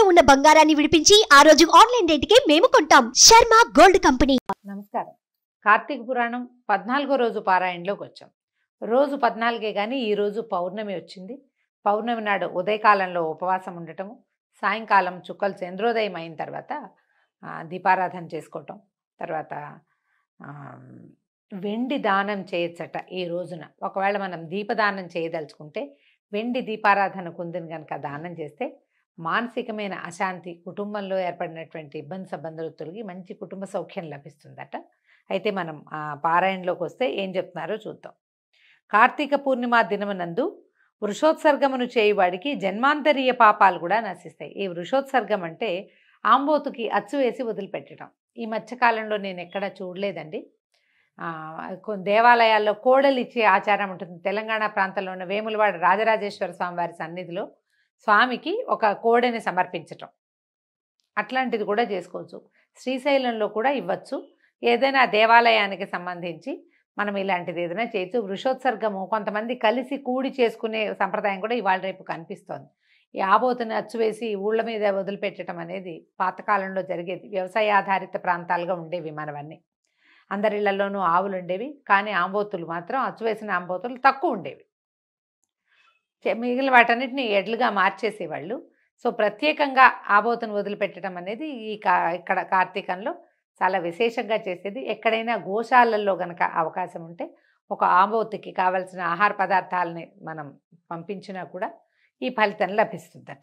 తాకట్టులో ఉన్న బంగారాన్ని విడిపించి ఆ రోజు ఆన్లైన్ రేటుకే మేము కొంటాం. Sharma gold company. నమస్కారం. కార్తీక పురాణం 14వ రోజు పారాయణలోకి వచ్చాం. రోజు 14 కానీ ఈ రోజు పౌర్ణమి వచ్చింది. పౌర్ణమి నాడు ఉదయకాలంలో ఉపవాసం ఉండటము, సాయంకాలం చుక్కలు చంద్రోదయం అయిన తర్వాత దీపారాధన చేసుకోవటం, తర్వాత వెండి దానం చేయొచ్చట ఈ రోజున. ఒకవేళ మనం దీపదానం చేయదలుచుకుంటే వెండి దీపారాధన కుందిని కనుక దానం చేస్తే మానసికమైన అశాంతి, కుటుంబంలో ఏర్పడినటువంటి ఇబ్బందులు తొలగి మంచి కుటుంబ సౌఖ్యం లభిస్తుందట. అయితే మనం పారాయణలోకి వస్తే ఏం చెప్తున్నారో చూద్దాం. కార్తీక పూర్ణిమ దినమునందు వృషోత్సర్గమును చేయువాడికి జన్మాంతరీయ పాపాలు కూడా నశిస్తాయి. ఈ వృషోత్సర్గం అంటే ఆంబోతుకి అచ్చు వేసి వదిలిపెట్టడం. ఈ మధ్యకాలంలో నేను ఎక్కడ చూడలేదండి. కొన్ని దేవాలయాల్లో కోడలు ఇచ్చే ఆచారం ఉంటుంది. తెలంగాణ ప్రాంతంలో ఉన్న వేములవాడ రాజరాజేశ్వర స్వామి వారి సన్నిధిలో స్వామికి ఒక కోడెని సమర్పించటం, అట్లాంటిది కూడా చేసుకోవచ్చు. శ్రీశైలంలో కూడా ఇవ్వచ్చు. ఏదైనా దేవాలయానికి సంబంధించి మనం ఇలాంటిది ఏదైనా చేయొచ్చు. వృషోత్సర్గము కొంతమంది కలిసి కూడి చేసుకునే సంప్రదాయం కూడా ఇవాళ రేపు కనిపిస్తోంది. ఈ ఆబోతుని అచ్చువేసి ఊళ్ళ మీద వదిలిపెట్టడం అనేది పాతకాలంలో జరిగేది. వ్యవసాయ ఆధారిత ప్రాంతాలుగా ఉండేవి మనవన్నీ. అందరిళ్లలోనూ ఆవులు ఉండేవి, కానీ ఆంబోతులు మాత్రం అచ్చువేసిన ఆంబోతులు తక్కువ ఉండేవి. మిగిలిన వాటన్నిటిని ఎడ్లుగా మార్చేసేవాళ్ళు. సో ప్రత్యేకంగా ఆబోతును వదిలిపెట్టడం అనేది ఇక్కడ కార్తీకంలో చాలా విశేషంగా చేసేది. ఎక్కడైనా గోశాలల్లో గనక అవకాశం ఉంటే ఒక ఆబోతుకి కావలసిన ఆహార పదార్థాలని మనం పంపించినా కూడా ఈ ఫలితం లభిస్తుందట.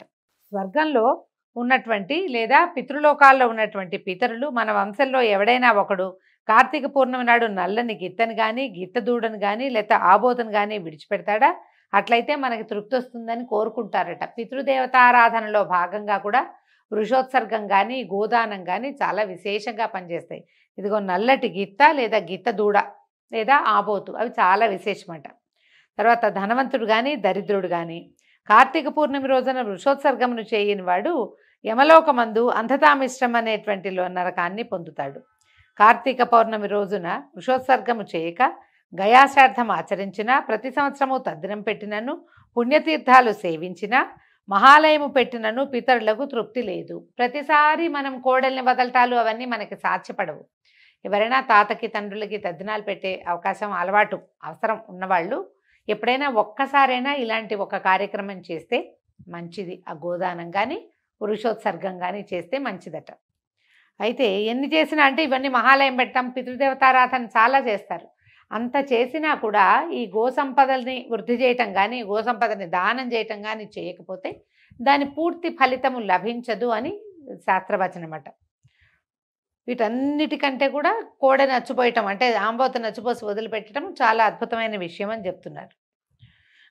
స్వర్గంలో ఉన్నటువంటి లేదా పితృలోకాల్లో ఉన్నటువంటి పితరులు మన వంశంలో ఎవడైనా ఒకడు కార్తీక పూర్ణమి నాడు నల్లని గిత్తని కానీ గిత్త దూడను కానీ లేదా ఆబోతును కానీ విడిచిపెడతాడా? అట్లయితే మనకి తృప్తి వస్తుందని కోరుకుంటారట. పితృదేవతారాధనలో భాగంగా కూడా వృషోత్సర్గం కానీ గోదానం కానీ చాలా విశేషంగా పనిచేస్తాయి. ఇదిగో నల్లటి గిత్త లేదా గిత్త దూడ లేదా ఆబోతు, అవి చాలా విశేషమట. తర్వాత ధనవంతుడు కానీ దరిద్రుడు కానీ కార్తీక పూర్ణమి రోజున వృషోత్సర్గమును చేయని వాడు యమలోకమందు అంధతామిష్టం అనేటువంటి నరకాన్ని పొందుతాడు. కార్తీక పౌర్ణమి రోజున వృషోత్సర్గము చేయక గయాశ్రార్థం ఆచరించినా, ప్రతి సంవత్సరము తద్దినం పెట్టినను, పుణ్యతీర్థాలు సేవించినా, మహాలయము పెట్టినను పితరులకు తృప్తి లేదు. ప్రతిసారి మనం కోడల్ని వదలటాలు అవన్నీ మనకి సాధ్యపడవు. ఎవరైనా తాతకి తండ్రులకి తద్దినాలు పెట్టే అవకాశం అలవాటు అవసరం ఉన్నవాళ్ళు ఎప్పుడైనా ఒక్కసారైనా ఇలాంటి ఒక కార్యక్రమం చేస్తే మంచిది. ఆ గోదానం కానీ వృషోత్సర్గం కానీ చేస్తే మంచిదట. అయితే ఎన్ని చేసినా అంటే ఇవన్నీ మహాలయం పెట్టడం, పితృదేవతారాధన చాలా చేస్తారు. అంత చేసినా కూడా ఈ గోసంపదని వృద్ధి చేయటం కానీ గోసంపదని దానం చేయటం కానీ చేయకపోతే దాని పూర్తి ఫలితము లభించదు అని శాస్త్రవచనమాట. వీటన్నిటికంటే కూడా కోడని నచ్చిపోయటం అంటే ఆంబోతు నచ్చిపోసి వదిలిపెట్టడం చాలా అద్భుతమైన విషయం అని చెప్తున్నారు.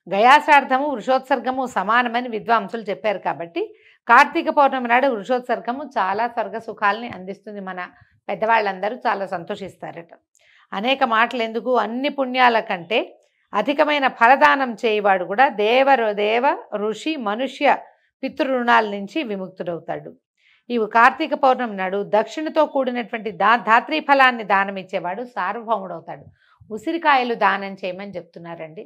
గయాశ్రార్థము వృషోత్సర్గము సమానమని విద్వాంసులు చెప్పారు. కాబట్టి కార్తీక పౌర్ణమి నాడు వృషోత్సర్గము చాలా స్వర్గ సుఖాలని అందిస్తుంది. మన పెద్దవాళ్ళందరూ చాలా సంతోషిస్తారట. అనేక మాటలు ఎందుకు, అన్ని పుణ్యాల కంటే అధికమైన ఫలదానం చేయవాడు కూడా దేవ ఋషి మనుష్య పితృరుణాల నుంచి విముక్తుడవుతాడు. ఈ కార్తీక పౌర్ణమి నాడు దక్షిణతో కూడినటువంటి ధాత్రీ ఫలాన్ని దానం ఇచ్చేవాడు సార్వభౌముడవుతాడు. ఉసిరికాయలు దానం చేయమని చెప్తున్నారండి.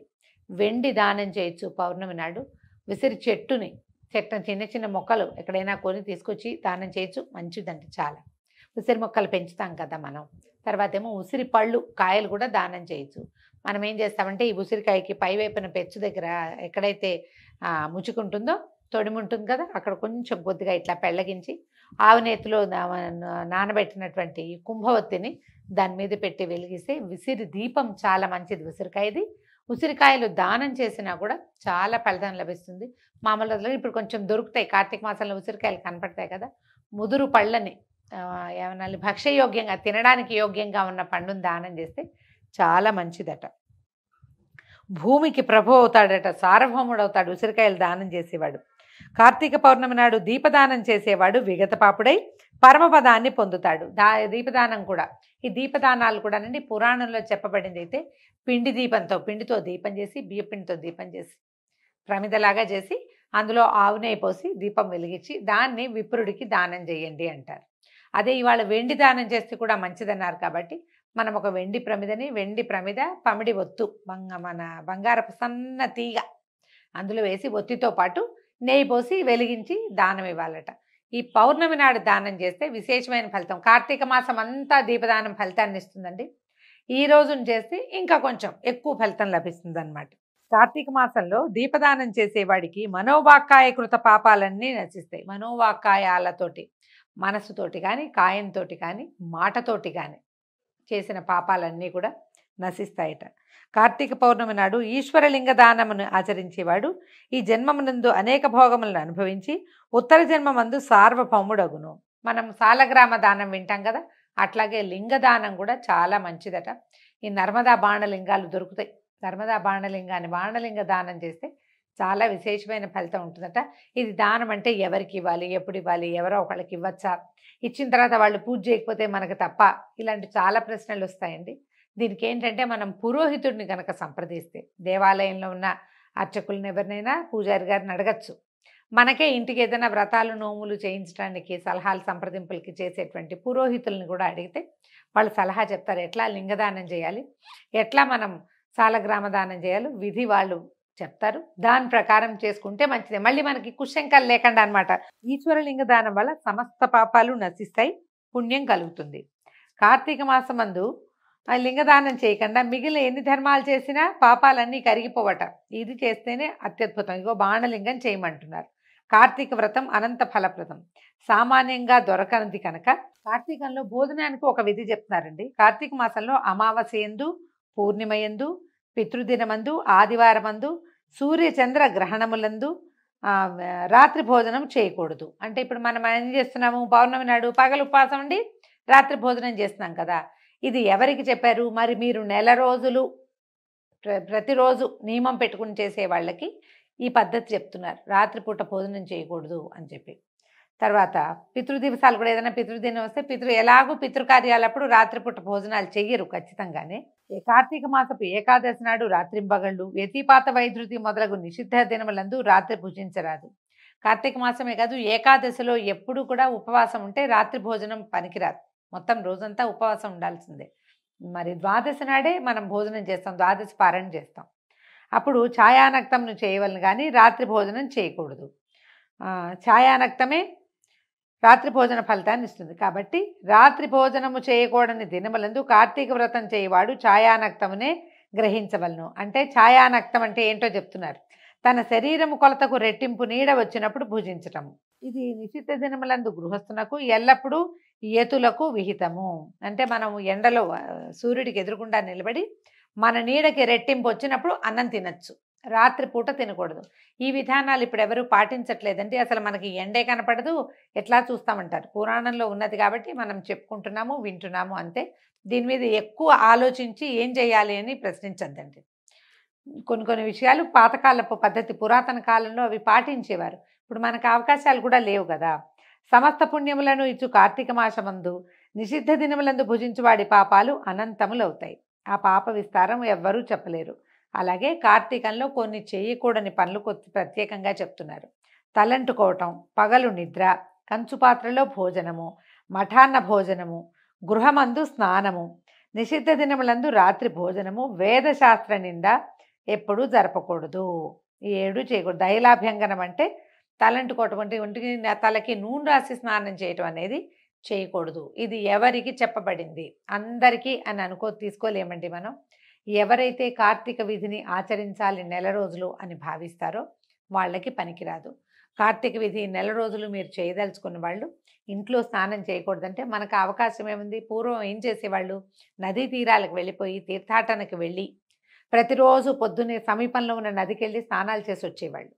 వెండి దానం చేయొచ్చు పౌర్ణమి నాడు. ఉసిరి చెట్టుని చిన్న చిన్న మొక్కలు ఎక్కడైనా కొని తీసుకొచ్చి దానం చేయొచ్చు, మంచిదండి చాలా. ఉసిరి మొక్కలు పెంచుతాం కదా మనం. తర్వాత ఏమో ఉసిరి పళ్ళు కాయలు కూడా దానం చేయొచ్చు. మనం ఏం చేస్తామంటే ఈ ఉసిరికాయకి పైవైపున పెచ్చు దగ్గర ఎక్కడైతే ముచ్చుకుంటుందో తొడిమి ఉంటుంది కదా, అక్కడ కొంచెం కొద్దిగా ఇట్లా పెళ్ళగించి ఆవునేతిలో నానబెట్టినటువంటి కుంభవత్తిని దాని మీద పెట్టి వెలిగిస్తే ఉసిరి దీపం చాలా మంచిది. ఉసిరికాయది ఉసిరికాయలు దానం చేసినా కూడా చాలా ఫలితం లభిస్తుంది. మామూలుగా ఇప్పుడు కొంచెం దొరుకుతాయి, కార్తీక మాసంలో ఉసిరికాయలు కనపడతాయి కదా. ముదురు పళ్ళని ఏమన్నా భక్ష్యయోగ్యంగా తినడానికి యోగ్యంగా ఉన్న పండును దానం చేస్తే చాలా మంచిదట. భూమికి ప్రభు అవుతాడట, సార్వభౌముడు అవుతాడు ఉసిరికాయలు దానం చేసేవాడు. కార్తీక పౌర్ణమి నాడు దీపదానం చేసేవాడు విగతపాపుడై పరమపదాన్ని పొందుతాడు. దీపదానం కూడా, ఈ దీపదానాలు కూడా అండి పురాణంలో చెప్పబడింది అయితే పిండితో దీపం చేసి బియ్యపిండితో దీపం చేసి ప్రమిదలాగా చేసి అందులో ఆవు నెయ్యి పోసి దీపం వెలిగించి దాన్ని విప్రుడికి దానం చేయండి అంటారు. అదే ఇవాళ వెండి దానం చేస్తే కూడా మంచిదన్నారు. కాబట్టి మనం ఒక వెండి ప్రమిద పమిడి ఒత్తు మన బంగారపు సన్న తీగ అందులో వేసి ఒత్తితో పాటు నెయ్యి పోసి వెలిగించి దానం ఇవ్వాలట. ఈ పౌర్ణమి నాడు దానం చేస్తే విశేషమైన ఫలితం. కార్తీక మాసం అంతా దీపదానం ఫలితాన్ని ఇస్తుందండి. ఈ రోజున చేస్తే ఇంకా కొంచెం ఎక్కువ ఫలితం లభిస్తుంది అనమాట. కార్తీక మాసంలో దీపదానం చేసేవాడికి మనోవాక్కాయ కృత పాపాలన్నీ నశిస్తాయి. మనోవాక్కాయాలతోటి, మనసుతోటి కానీ, కాయంతో కానీ, మాటతోటి కానీ చేసిన పాపాలన్నీ కూడా నశిస్తాయట. కార్తీక పౌర్ణమి నాడు ఈశ్వరలింగ దానమును ఆచరించేవాడు ఈ జన్మమునందు అనేక భోగములను అనుభవించి ఉత్తర జన్మమందు సార్వభౌముడగును. మనం సాలగ్రామ దానం వింటాం కదా, అట్లాగే లింగదానం కూడా చాలా మంచిదట. ఈ నర్మదా బాణలింగాలు దొరుకుతాయి. నర్మదా బాణలింగ దానం చేస్తే చాలా విశేషమైన ఫలితం ఉంటుందట. ఇది దానం అంటే ఎవరికి ఇవ్వాలి, ఎప్పుడు ఇవ్వాలి, ఎవరో ఒకళ్ళకి ఇవ్వచ్చా, ఇచ్చిన తర్వాత వాళ్ళు పూజ చేయకపోతే మనకు తప్ప, ఇలాంటి చాలా ప్రశ్నలు వస్తాయండి. దీనికి ఏంటంటే మనం పురోహితుడిని కనుక సంప్రదిస్తే, దేవాలయంలో ఉన్న అర్చకులను ఎవరినైనా పూజారి గారిని అడగచ్చు. మనకే ఇంటికి ఏదైనా వ్రతాలు నోములు చేయించడానికి సలహాలు సంప్రదింపులకి చేసేటువంటి పురోహితుల్ని కూడా అడిగితే వాళ్ళు సలహా చెప్తారు. ఎట్లా లింగదానం చేయాలి, ఎట్లా మనం సాలగ్రామ దానం చేయాలి, విధి వాళ్ళు చెప్తారు. దాని ప్రకారం చేసుకుంటే మంచిదే. మళ్ళీ మనకి కుశంకలు లేకుండా అనమాట. ఈశ్వరలింగ దానం వల్ల సమస్త పాపాలు నశిస్తాయి, పుణ్యం కలుగుతుంది. కార్తీక మాసమందు లింగదానం చేయకుండా మిగిలిన ఎన్ని ధర్మాలు చేసినా పాపాలన్నీ కరిగిపోవట. ఇది చేస్తేనే అత్యద్భుతం. ఇగో బాణలింగం చేయమంటున్నారు. కార్తీక వ్రతం అనంత ఫలప్రదం, సామాన్యంగా దొరకనిది కనుక కార్తీకంలో భోజనానికి ఒక విధి చెప్తున్నారండి. కార్తీక మాసంలో అమావాస్య యందు, పూర్ణిమ యందు, పితృదినమందు, ఆదివారమందు, సూర్యచంద్ర గ్రహణములందు రాత్రి భోజనం చేయకూడదు. అంటే ఇప్పుడు మనం ఏం చేస్తున్నాము, పౌర్ణమి నాడు పగలు ఉపవాసం ఉండి రాత్రి భోజనం చేస్తున్నాం కదా. ఇది ఎవరికి చెప్పారు? మరి మీరు నెల రోజులు ప్రతిరోజు నియమం పెట్టుకుని చేసే వాళ్ళకి ఈ పద్ధతి చెప్తున్నారు. రాత్రిపూట భోజనం చేయకూడదు అని చెప్పి. తర్వాత పితృదివసాలు కూడా, ఏదైనా పితృదినం వస్తే ఎలాగూ పితృకార్యాలప్పుడు రాత్రిపూట భోజనాలు చెయ్యరు ఖచ్చితంగానే. కార్తీక మాసపు ఏకాదశి నాడు రాత్రింబగళ్ళు, వ్యతిపాత వైద్యుతి మొదలగు నిషిద్ధ దినములందు రాత్రి భుజించరాదు. కార్తీక మాసమే కాదు, ఏకాదశిలో ఎప్పుడు కూడా ఉపవాసం ఉంటే రాత్రి భోజనం పనికిరాదు. మొత్తం రోజంతా ఉపవాసం ఉండాల్సిందే. మరి ద్వాదశి నాడే మనం భోజనం చేస్తాం, ద్వాదశి పారాయణ చేస్తాం. అప్పుడు ఛాయానక్తంను చేయవలను కానీ రాత్రి భోజనం చేయకూడదు. ఛాయానక్తమే రాత్రి భోజన ఫలితాన్ని ఇస్తుంది. కాబట్టి రాత్రి భోజనము చేయకూడని దినములందు కార్తీక వ్రతం చేయవాడు ఛాయానక్తమునే గ్రహించవలను. అంటే ఛాయానక్తం అంటే ఏంటో చెప్తున్నారు. తన శరీరము కొలతకు రెట్టింపు నీడ వచ్చినప్పుడు భుజించటము. ఇది నిశ్చిత దినములందు గృహస్థునకు ఎల్లప్పుడూ యతులకు విహితము. అంటే మనము ఎండలో సూర్యుడికి ఎదురుకుండా నిలబడి మన నీడకి రెట్టింపు వచ్చినప్పుడు అన్నం తినచ్చు, రాత్రిపూట తినకూడదు. ఈ విధానాలు ఇప్పుడు ఎవరు పాటించట్లేదండి. అసలు మనకి ఎండే కనపడదు, ఎట్లా చూస్తామంటారు. పురాణంలో ఉన్నది కాబట్టి మనం చెప్పుకుంటున్నాము, వింటున్నాము అంతే. దీని మీద ఎక్కువ ఆలోచించి ఏం చేయాలి అని ప్రశ్నించద్దండి. కొన్ని విషయాలు పాతకాలపు పద్ధతి, పురాతన కాలంలో అవి పాటించేవారు. ఇప్పుడు మనకు అవకాశాలు కూడా లేవు కదా. సమస్త పుణ్యములను ఇచ్చు కార్తీక మాసమందు నిషిద్ధ దినములందు భుజించువాడి పాపాలు అనంతములవుతాయి. ఆ పాప విస్తారం ఎవ్వరూ చెప్పలేరు. అలాగే కార్తీకంలో కొన్ని చేయకూడని పనులు ప్రత్యేకంగా చెప్తున్నారు. తలంటుకోవటం, పగలు నిద్ర, కంచుపాత్రలో భోజనము, మఠాన్న భోజనము, గృహమందు స్నానము, నిషిద్ధ దినములందు రాత్రి భోజనము, వేదశాస్త్ర నింద ఎప్పుడూ జరపకూడదు. ఈ 7 చేయకూడదు. దైలాభ్యంగనం అంటే తలంటుకోవటం, అంటే ఒంటికి తలకి నూనె రాసి స్నానం చేయటం అనేది చేయకూడదు. ఇది ఎవరికి చెప్పబడింది, అందరికీ అని తీసుకోలేమండి మనం. ఎవరైతే కార్తీక విధిని ఆచరించాలి నెల రోజులు అని భావిస్తారో వాళ్ళకి పనికిరాదు. కార్తీక విధి నెల రోజులు మీరు చేయదలుచుకున్న వాళ్ళు ఇంట్లో స్నానం చేయకూడదంటే మనకు అవకాశం ఏముంది? పూర్వం ఏం చేసేవాళ్ళు, నదీ తీరాలకు వెళ్ళిపోయి తీర్థాటనకు వెళ్ళి ప్రతిరోజు పొద్దున్నే సమీపంలో ఉన్న నదికి వెళ్ళి స్నానాలు చేసి వచ్చేవాళ్ళు.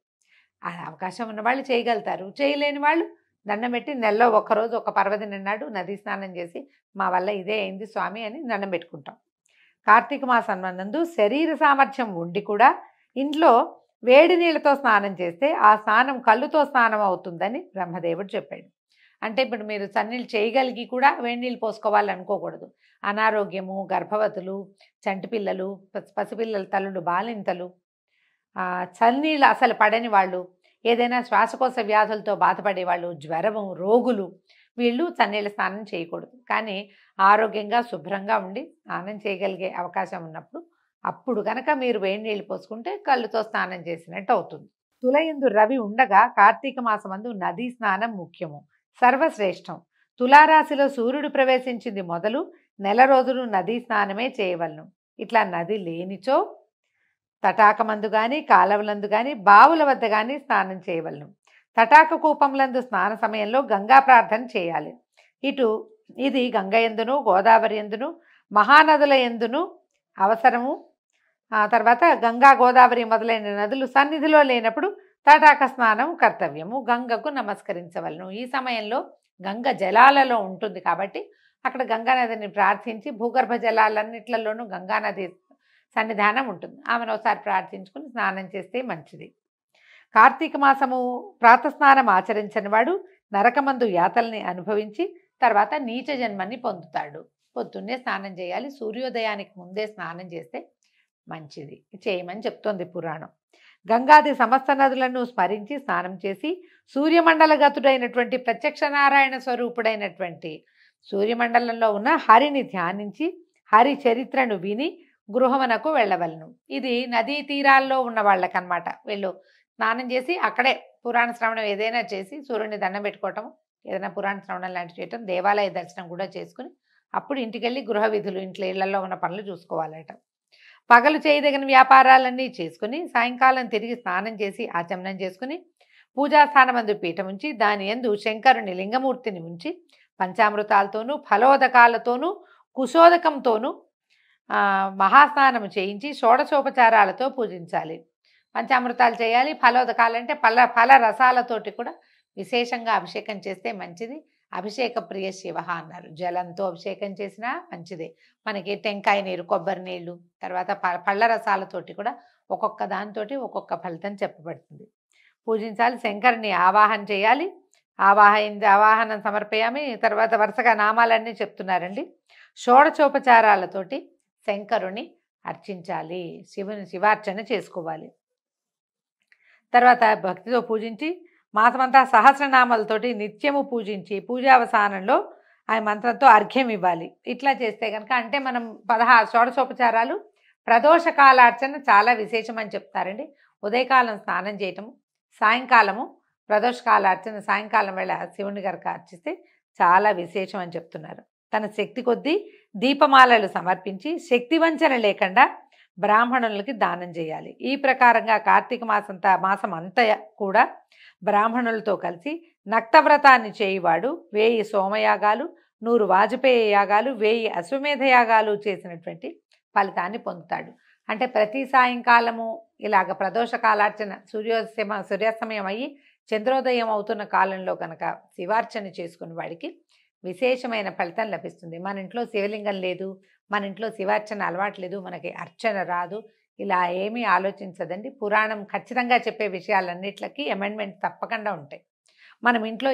ఆ అవకాశం ఉన్న వాళ్ళు చేయగలుగుతారు. చేయలేని వాళ్ళు దండం పెట్టి నెలలో ఒక్కరోజు ఒక పర్వదినం నాడు నదీ స్నానం చేసి మా వల్ల ఇదే అయింది స్వామి అని దండం పెట్టుకుంటాం. కార్తీక మాసం నందు శరీర సామర్థ్యం ఉండి కూడా ఇంట్లో వేడి నీళ్ళతో స్నానం చేస్తే ఆ స్నానం కళ్ళుతో స్నానం అవుతుందని బ్రహ్మదేవుడు చెప్పాడు. అంటే ఇప్పుడు మీరు చన్నీళ్ళు చేయగలిగి కూడా వేడి నీళ్ళు పోసుకోవాలనుకోకూడదు. అనారోగ్యము, గర్భవతులు, చంటిపిల్లలు, పసిపిల్లల తల్లులు, బాలింతలు, చన్నీళ్ళు అసలు పడని వాళ్ళు, ఏదైనా శ్వాసకోశ వ్యాధులతో బాధపడేవాళ్ళు, జ్వరము, రోగులు, వీళ్ళు చన్నీళ్ళ స్నానం చేయకూడదు. కానీ ఆరోగ్యంగా శుభ్రంగా ఉండి స్నానం చేయగలిగే అవకాశం ఉన్నప్పుడు అప్పుడు కనుక మీరు వేడి నీళ్ళు పోసుకుంటే కళ్ళుతో స్నానం చేసినట్టు అవుతుంది. తులయందు రవి ఉండగా కార్తీక మాసమందు నదీ స్నానం ముఖ్యము. సర్వశ్రేష్టం. తులారాశిలో సూర్యుడు ప్రవేశించింది మొదలు నెల రోజులు నదీ స్నానమే చేయవలను. ఇట్లా నది లేనిచో తటాకమందు గాని కాలవలందు గాని బావుల వద్ద గాని స్నానం చేయవలను. తటాక కూపంలందు స్నాన సమయంలో గంగా ప్రార్థన చేయాలి. ఇది గంగ యందును గోదావరి యందును మహానదుల యందును అవసరము. తర్వాత గంగా గోదావరి మొదలైన నదులు సన్నిధిలో లేనప్పుడు తటాక స్నానం కర్తవ్యము. గంగకు నమస్కరించవలను. ఈ సమయంలో గంగ జలాలలో ఉంటుంది కాబట్టి అక్కడ గంగానదిని ప్రార్థించి, భూగర్భ జలాలన్నిట్లలోనూ గంగానది సన్నిధానం ఉంటుంది, ఆమెను ఒకసారి ప్రార్థించుకుని స్నానం చేస్తే మంచిది. కార్తీక మాసము ప్రాతస్నానం ఆచరించని వాడు నరకమందు యాతల్ని అనుభవించి తర్వాత నీచ జన్మని పొందుతాడు. పొద్దున్నే స్నానం చేయాలి. సూర్యోదయానికి ముందే స్నానం చేస్తే మంచిది, చేయమని చెప్తోంది పురాణం. గంగాది సమస్త నదులను స్మరించి స్నానం చేసి సూర్యమండలగతుడైనటువంటి ప్రత్యక్ష నారాయణ స్వరూపుడైనటువంటి సూర్యమండలంలో ఉన్న హరిని ధ్యానించి హరి చరిత్రను విని గృహమునకు వెళ్ళవలను. ఇది నదీ తీరాల్లో ఉన్న వాళ్ళకనమాట. వీళ్ళు స్నానం చేసి అక్కడే పురాణ శ్రవణం ఏదైనా చేసి సూర్యుని దండం పెట్టుకోవటం, ఏదైనా పురాణ శ్రవణం లాంటివి చేయటం, దేవాలయ దర్శనం కూడా చేసుకుని అప్పుడు ఇంటికెళ్ళి గృహ విధులు, ఇళ్లలో ఉన్న పనులు చూసుకోవాలట. పగలు చేయదగిన వ్యాపారాలన్నీ చేసుకుని సాయంకాలం తిరిగి స్నానం చేసి ఆచమనం చేసుకుని పూజాస్థానమందు పీఠం ఉంచి దాని యందు శంకరుని లింగమూర్తిని ఉంచి పంచామృతాలతోనూ ఫలోదకాలతోనూ కుశోదకంతోనూ మహాస్నానం చేయించి షోడశోపచారాలతో పూజించాలి. పంచామృతాలు చేయాలి, ఫలోదకాలంటే ఫల రసాలతోటి కూడా విశేషంగా అభిషేకం చేస్తే మంచిది. అభిషేక ప్రియ శివ అన్నారు. జలంతో అభిషేకం చేసినా మంచిదే. మనకి టెంకాయ నీరు, కొబ్బరి నీళ్ళు, తర్వాత పళ్ళ రసాలతోటి కూడా ఒక్కొక్క దానితోటి ఒక్కొక్క ఫలితం చెప్పబడుతుంది. పూజించాలి. శంకరుని ఆవాహన చేయాలి. ఆవాహనం సమర్పయామి. తర్వాత వరుసగా నామాలన్నీ చెప్తున్నారండి. షోడచోపచారాలతోటి శంకరుని అర్చించాలి, శివార్చన చేసుకోవాలి. తర్వాత భక్తితో పూజించి మాసమంతా సహస్రనామాలతోటి నిత్యము పూజించి పూజావసానంలో ఆ మంత్రంతో అర్ఘ్యం ఇవ్వాలి. ఇట్లా చేస్తే కనుక, అంటే మనం 16 షోడశోపచారాలు ప్రదోషకాలార్చన చాలా విశేషం అని చెప్తారండి. ఉదయకాలం స్నానం చేయటము, సాయంకాలము ప్రదోషకాలార్చన, సాయంకాలం వేళ శివుని గారికి అర్చిస్తే చాలా విశేషం అని చెప్తున్నారు. తన శక్తి కొద్దీ దీపమాలలు సమర్పించి శక్తి వంచన లేకుండా బ్రాహ్మణులకి దానం చేయాలి. ఈ ప్రకారంగా కార్తీక మాసం అంతా కూడా బ్రాహ్మణులతో కలిసి నక్తవ్రతాన్ని చేయువాడు 1000 సోమయాగాలు, 100 వాజపేయ యాగాలు, 1000 అశ్వమేధ యాగాలు చేసినటువంటి ఫలితాన్ని పొందుతాడు. అంటే ప్రతి సాయంకాలము ఇలాగ ప్రదోషకాలార్చన, సూర్యాస్తమయం అయ్యి చంద్రోదయం అవుతున్న కాలంలో కనుక శివార్చన చేసుకున్న వాడికి విశేషమైన ఫలితం లభిస్తుంది. మన ఇంట్లో శివలింగం లేదు, మన ఇంట్లో శివార్చన అలవాటు లేదు, మనకి అర్చన రాదు, ఇలా ఏమీ ఆలోచించదండి. పురాణం ఖచ్చితంగా చెప్పే విషయాలన్నిట్లకి అమెండ్మెంట్ తప్పకుండా ఉంటాయి. మనం ఇంట్లో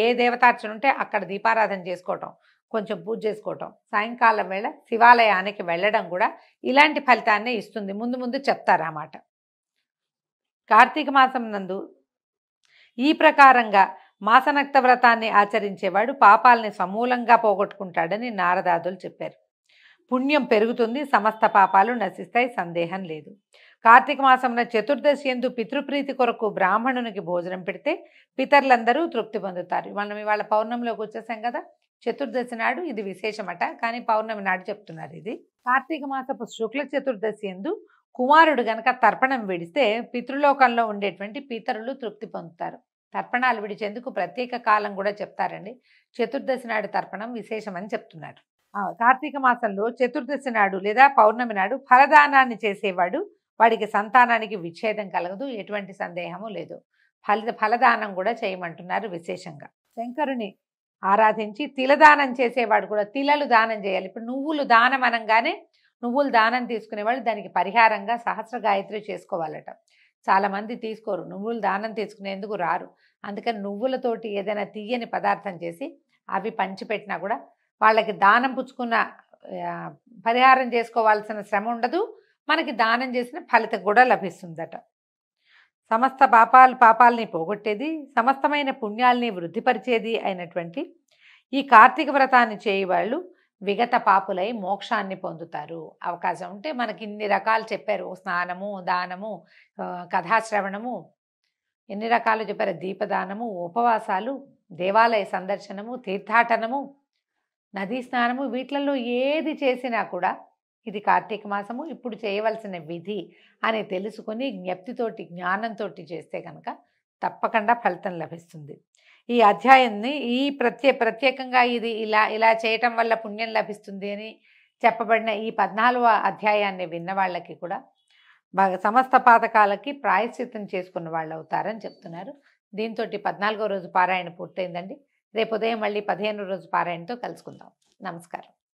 ఏ దేవతార్చన ఉంటే అక్కడ దీపారాధన చేసుకోవటం, కొంచెం పూజ చేసుకోవటం, సాయంకాలం వేళ శివాలయానికి వెళ్ళడం కూడా ఇలాంటి ఫలితాన్నే ఇస్తుంది. ముందు చెప్తారన్నమాట. కార్తీక మాసం నందు ఈ ప్రకారంగా మాసనక్త వ్రతాన్ని ఆచరించేవాడు పాపాలని సమూలంగా పోగొట్టుకుంటాడని నారదాదులు చెప్పారు. పుణ్యం పెరుగుతుంది, సమస్త పాపాలు నశిస్తాయి, సందేహం లేదు. కార్తీక మాసంలో చతుర్దశి యందు పితృప్రీతి కొరకు బ్రాహ్మణునికి భోజనం పెడితే పితరులందరూ తృప్తి పొందుతారు. మనం ఇవాళ పౌర్ణమిలోకి వచ్చేసాం కదా, చతుర్దశి నాడు ఇది విశేషమట, కానీ పౌర్ణమి నాడు చెప్తున్నారు ఇది. కార్తీక మాసపు శుక్ల చతుర్దశి యందు కుమారుడు గనక తర్పణం విడిస్తే పితృలోకంలో ఉండేటువంటి పితరులు తృప్తి పొందుతారు. తర్పణాలు విడిచేందుకు ప్రత్యేక కాలం కూడా చెప్తారండి. చతుర్దశి నాడు తర్పణం విశేషమని చెప్తున్నారు. కార్తీక మాసంలో చతుర్దశి నాడు లేదా పౌర్ణమి నాడు ఫలదానాన్ని చేసేవాడు వాడికి సంతానానికి విచ్ఛేదం కలగదు, ఎటువంటి సందేహము లేదు. ఫలదానం కూడా చేయమంటున్నారు విశేషంగా. శంకరుని ఆరాధించి తిలదానం చేసేవాడు కూడా తిలలు దానం చేయాలి. ఇప్పుడు నువ్వులు దానం అనగానే నువ్వులు దానం తీసుకునేవాళ్ళు దానికి పరిహారంగా సహస్ర గాయత్రి చేసుకోవాలట. చాలామంది తీసుకోరు, నువ్వులు దానం తీసుకునేందుకు రారు. అందుకని నువ్వులతోటి ఏదైనా తీయని పదార్థం చేసి అవి పంచిపెట్టినా కూడా వాళ్ళకి దానం పుచ్చుకున్న పరిహారం చేసుకోవాల్సిన శ్రమ ఉండదు, మనకి దానం చేసిన ఫలితం కూడా లభిస్తుందట. సమస్త పాపాలని పోగొట్టేది, సమస్తమైన పుణ్యాల్ని వృద్ధిపరిచేది అయినటువంటి ఈ కార్తీక వ్రతాన్ని చేయవాళ్ళు విగత పాపులై మోక్షాన్ని పొందుతారు. అవకాశం ఉంటే మనకి ఇన్ని రకాలు చెప్పారు, స్నానము, దానము, కథాశ్రవణము, ఎన్ని రకాలు చెప్పారు, దీపదానము, ఉపవాసాలు, దేవాలయ సందర్శనము, తీర్థాటనము, నదీ స్నానము, వీటిలలో ఏది చేసినా కూడా ఇది కార్తీక మాసము, ఇప్పుడు చేయవలసిన విధి అని తెలుసుకొని జ్ఞప్తితోటి జ్ఞానంతోటి చేస్తే కనుక తప్పకుండా ఫలితం లభిస్తుంది. ఈ అధ్యాయాన్ని ప్రత్యేకంగా ఇది ఇలా చేయటం వల్ల పుణ్యం లభిస్తుంది అని చెప్పబడిన ఈ 14వ అధ్యాయాన్ని విన్న వాళ్ళకి కూడా సమస్త పాతకాలకి ప్రాయశ్చిత్తం చేసుకున్న వాళ్ళు అవుతారని చెప్తున్నారు. దీంతో 14వ రోజు పారాయణ పూర్తయిందండి. రేపు ఉదయం మళ్ళీ 15వ రోజు పారాయణతో కలుసుకుందాం. నమస్కారం.